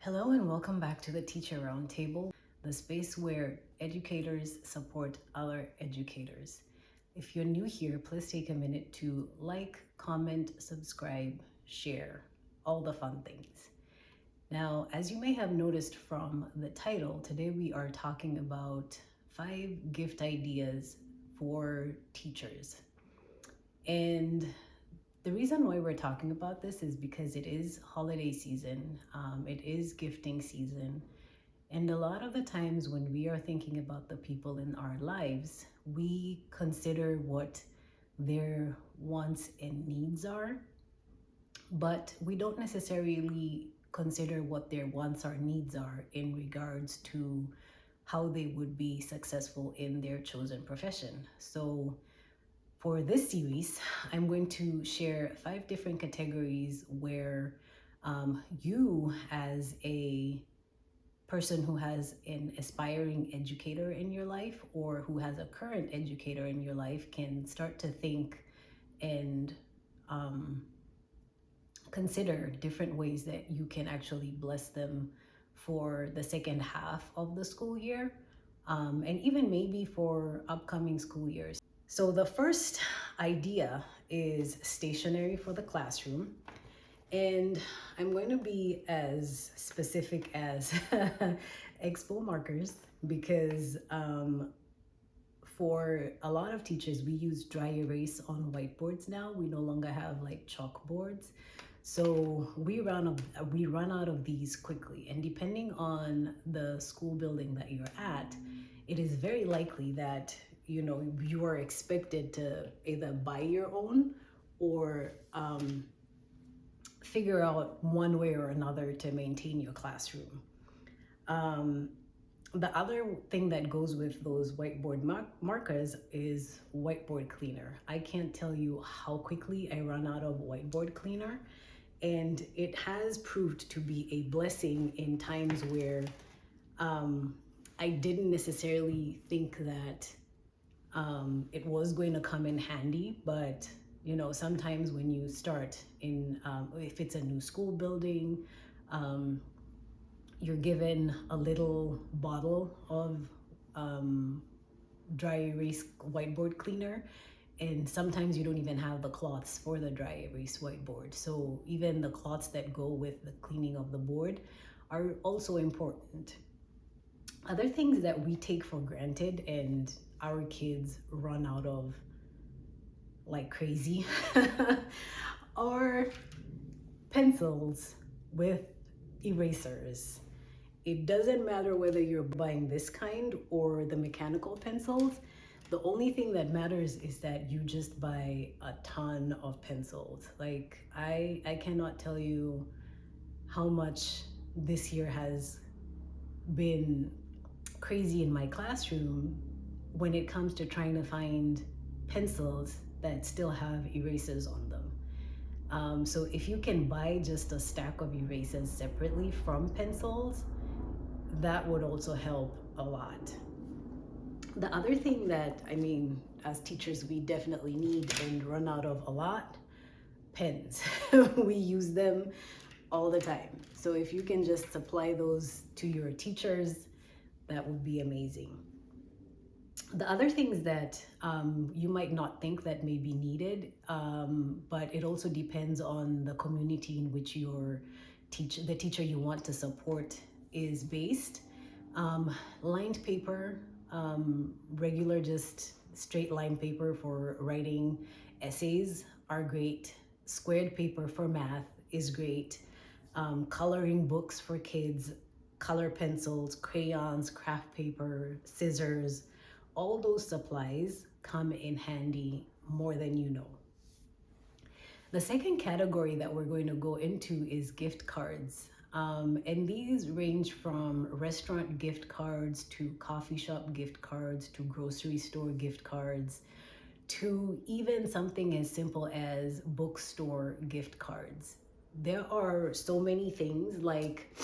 Hello and welcome back to the Teacher Roundtable, the space where educators support other educators. If you're new here, please take a minute to like, comment, subscribe, share, all the fun things. Now, as you may have noticed from the title, today we are talking about 5 gift ideas for teachers. And the reason why we're talking about this is because it is holiday season, it is gifting season, and a lot of the times when we are thinking about the people in our lives, we consider what their wants and needs are, but we don't necessarily consider what their wants or needs are in regards to how they would be successful in their chosen profession. So for this series, I'm going to share 5 different categories where you, as a person who has an aspiring educator in your life or who has a current educator in your life, can start to think and consider different ways that you can actually bless them for the second half of the school year, and even maybe for upcoming school years. So the first idea is stationery for the classroom. And I'm going to be as specific as expo markers because for a lot of teachers, we use dry erase on whiteboards now. We no longer have like chalkboards. So we run out of these quickly. And depending on the school building that you're at, it is very likely that you are expected to either buy your own or figure out one way or another to maintain your classroom. The other thing that goes with those whiteboard markers is whiteboard cleaner. I can't tell you how quickly I run out of whiteboard cleaner, and it has proved to be a blessing in times where I didn't necessarily think that it was going to come in handy, but sometimes when you start in, if it's a new school building, you're given a little bottle of dry erase whiteboard cleaner, and sometimes you don't even have the cloths for the dry erase whiteboard. So even the cloths that go with the cleaning of the board are also important. Other things that we take for granted and our kids run out of like crazy are pencils with erasers. It doesn't matter whether you're buying this kind or the mechanical pencils. The only thing that matters is that you just buy a ton of pencils. Like I cannot tell you how much this year has been crazy in my classroom when it comes to trying to find pencils that still have erasers on them. So if you can buy just a stack of erasers separately from pencils, that would also help a lot. The other thing that, as teachers, we definitely need and run out of a lot, pens. We use them all the time. So if you can just supply those to your teachers, that would be amazing. The other things that you might not think that may be needed, but it also depends on the community in which the teacher you want to support is based. Lined paper, regular just straight line paper for writing essays are great. Squared paper for math is great. Coloring books for kids, color pencils, crayons, craft paper, scissors, all those supplies come in handy more than you know. The second category that we're going to go into is gift cards. And these range from restaurant gift cards to coffee shop gift cards to grocery store gift cards to even something as simple as bookstore gift cards. There are so many things like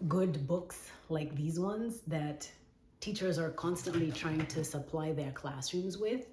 good books like these ones that teachers are constantly trying to supply their classrooms with.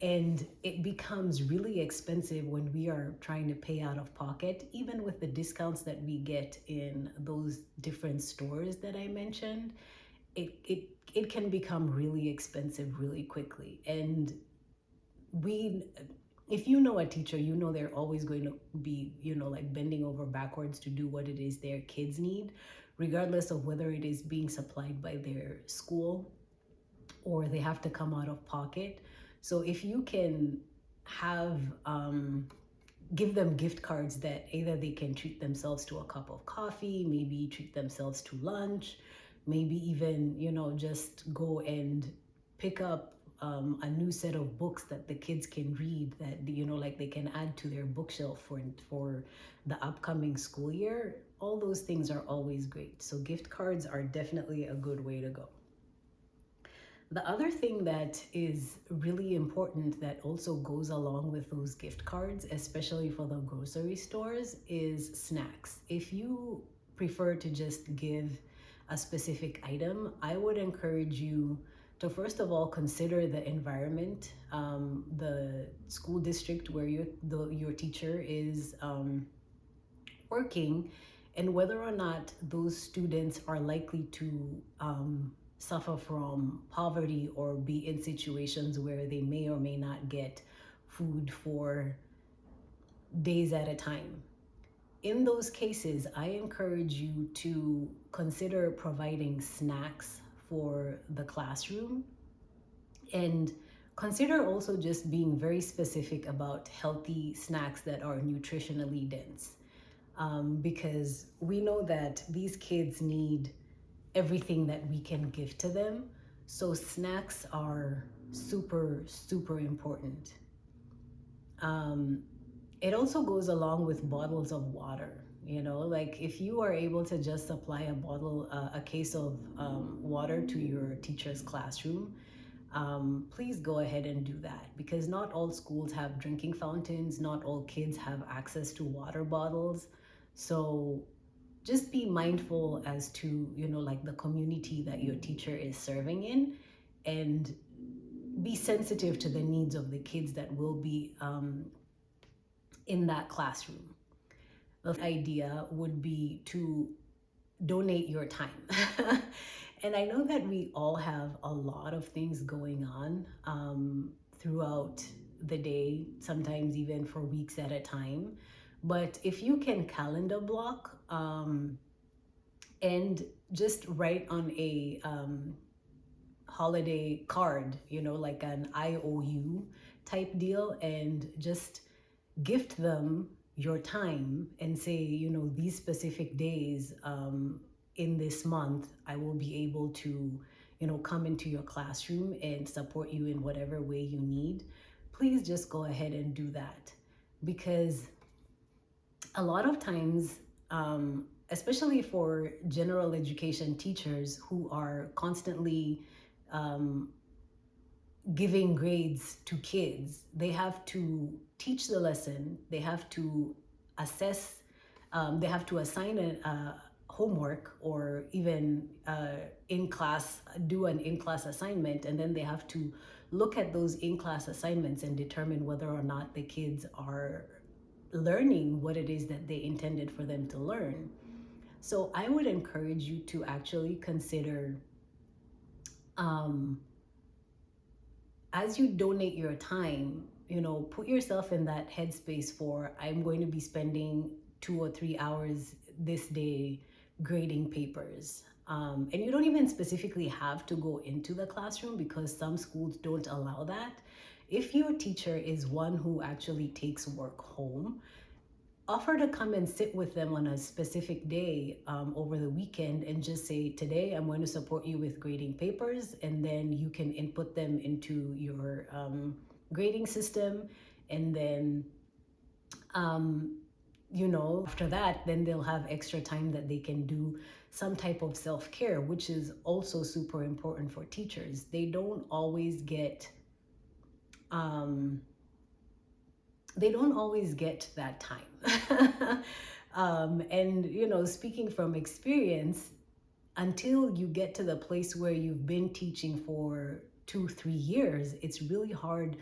And it becomes really expensive when we are trying to pay out of pocket, even with the discounts that we get in those different stores that I mentioned. It can become really expensive really quickly. And we if you know a teacher, you know they're always going to be, like bending over backwards to do what it is their kids need, regardless of whether it is being supplied by their school or they have to come out of pocket. So if you can have give them gift cards that either they can treat themselves to a cup of coffee, maybe treat themselves to lunch, maybe even, just go and pick up a new set of books that the kids can read, that, like they can add to their bookshelf for the upcoming school year. All those things are always great. So gift cards are definitely a good way to go. The other thing that is really important that also goes along with those gift cards, especially for the grocery stores, is snacks. If you prefer to just give a specific item, I would encourage you to first of all consider the environment, the school district where your teacher is working, and whether or not those students are likely to suffer from poverty or be in situations where they may or may not get food for days at a time. In those cases, I encourage you to consider providing snacks for the classroom, and consider also just being very specific about healthy snacks that are nutritionally dense, because we know that these kids need everything that we can give to them. So snacks are super, super important. Um, it also goes along with bottles of water. Like if you are able to just supply a case of water to your teacher's classroom, please go ahead and do that, because not all schools have drinking fountains, not all kids have access to water bottles. So just be mindful as to, like the community that your teacher is serving in, and be sensitive to the needs of the kids that will be in that classroom. The idea would be to donate your time. And I know that we all have a lot of things going on throughout the day, sometimes even for weeks at a time. But if you can calendar block and just write on a holiday card, like an IOU type deal, and just gift them your time and say, these specific days in this month, I will be able to, come into your classroom and support you in whatever way you need. Please just go ahead and do that, because a lot of times, especially for general education teachers who are constantly um, giving grades to kids, they have to teach the lesson, they have to assess, they have to assign a homework, or even in class, do an in class assignment, and then they have to look at those in class assignments and determine whether or not the kids are learning what it is that they intended for them to learn. So I would encourage you to actually consider, um, as you donate your time, put yourself in that headspace for, I'm going to be spending 2 or 3 hours this day grading papers. And you don't even specifically have to go into the classroom, because some schools don't allow that. If your teacher is one who actually takes work home, offer to come and sit with them on a specific day over the weekend, and just say, today I'm going to support you with grading papers, and then you can input them into your grading system. And then after that, then they'll have extra time that they can do some type of self-care, which is also super important for teachers. They don't always get um, that time. And speaking from experience, until you get to the place where you've been teaching for 2-3 years, it's really hard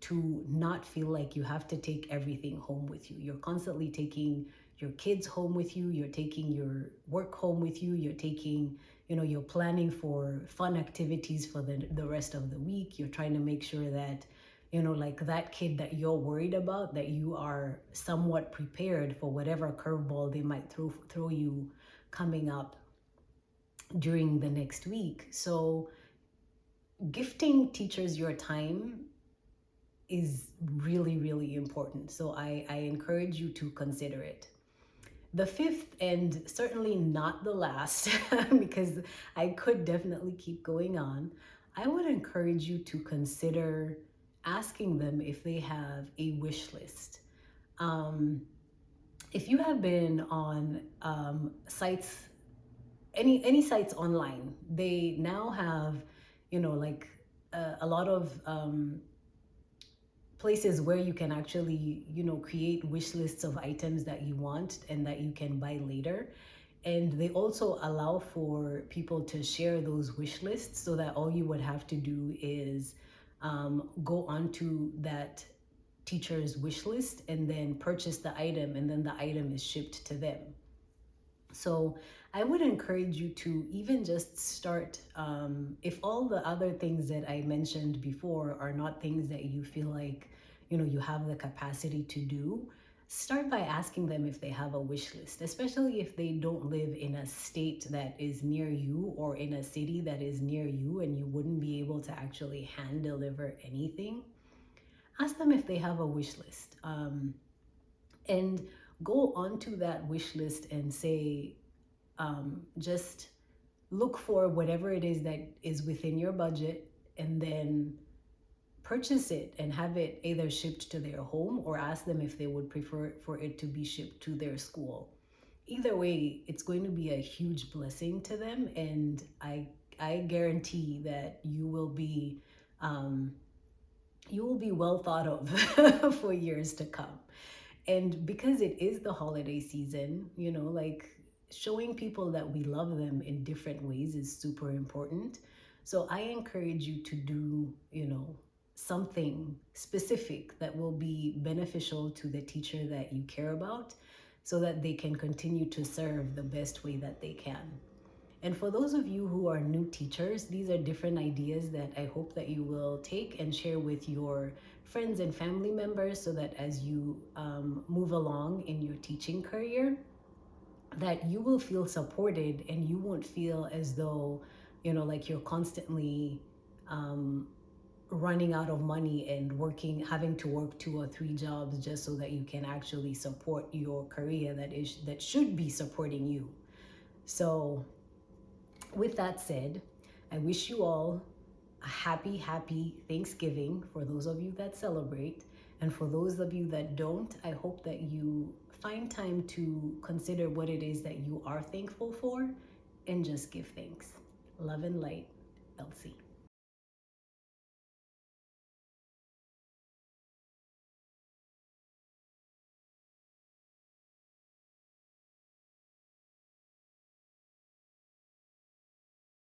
to not feel like you have to take everything home with you. You're constantly taking your kids home with you, you're taking your work home with you, you're taking, you're planning for fun activities for the rest of the week. You're trying to make sure that, like that kid that you're worried about, that you are somewhat prepared for whatever curveball they might throw you coming up during the next week. So gifting teachers your time is really, really important. So I encourage you to consider it. The fifth, and certainly not the last, because I could definitely keep going on, I would encourage you to consider asking them if they have a wish list. Um, if you have been on sites, any sites online, they now have, like a lot of places where you can actually, create wish lists of items that you want and that you can buy later. And they also allow for people to share those wish lists, so that all you would have to do is go onto that teacher's wish list and then purchase the item, and then the item is shipped to them. So I would encourage you to even just start, if all the other things that I mentioned before are not things that you feel like, you have the capacity to do, start by asking them if they have a wish list, especially if they don't live in a state that is near you or in a city that is near you and you wouldn't be able to actually hand deliver anything. Ask them if they have a wish list. And go onto that wish list and say, just look for whatever it is that is within your budget, and then purchase it and have it either shipped to their home, or ask them if they would prefer for it to be shipped to their school. Either way, it's going to be a huge blessing to them, and I guarantee that um, you will be well thought of for years to come. And because it is the holiday season, like showing people that we love them in different ways is super important. So I encourage you to do, something specific that will be beneficial to the teacher that you care about, so that they can continue to serve the best way that they can. And for those of you who are new teachers, these are different ideas that I hope that you will take and share with your friends and family members, so that as you move along in your teaching career, that you will feel supported and you won't feel as though, like you're constantly um, running out of money and having to work 2 or 3 jobs just so that you can actually support your career that should be supporting you. So with that said, I wish you all a happy, happy Thanksgiving for those of you that celebrate. And for those of you that don't, I hope that you find time to consider what it is that you are thankful for and just give thanks. Love and light, Elsie.